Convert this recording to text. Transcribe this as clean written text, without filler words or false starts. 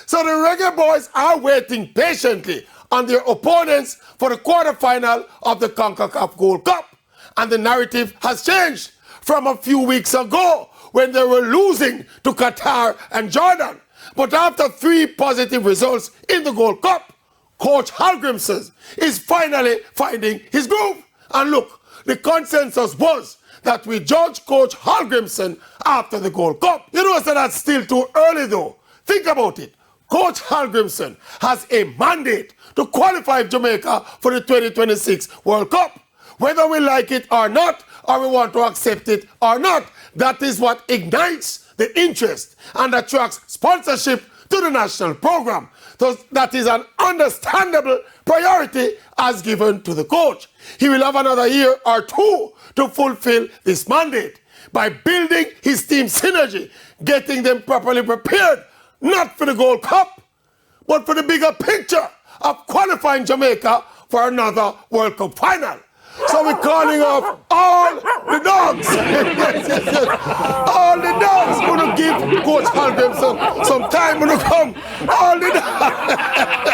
So the Reggae Boyz are waiting patiently on their opponents for the quarterfinal of the CONCACAF Gold Cup. And the narrative has changed from a few weeks ago when they were losing to Qatar and Jordan. But after 3 positive results in the Gold Cup, Coach Hallgrimsson is finally finding his groove. And look, the consensus was that we judge Coach Hallgrimsson after the Gold Cup. You know, so that's still too early though. Think about it. Coach Hallgrimsson has a mandate to qualify Jamaica for the 2026 World Cup. Whether we like it or not, or we want to accept it or not, that is what ignites the interest and attracts sponsorship to the national program. So that is an understandable priority as given to the coach. He will have another year or 2 to fulfill this mandate by building his team synergy, getting them properly prepared, not for the Gold Cup, but for the bigger picture of qualifying Jamaica for another World Cup final. So we're calling off all the dogs. All the dogs. We're going to give Coach Hallgrimsson some time to come. All the dogs.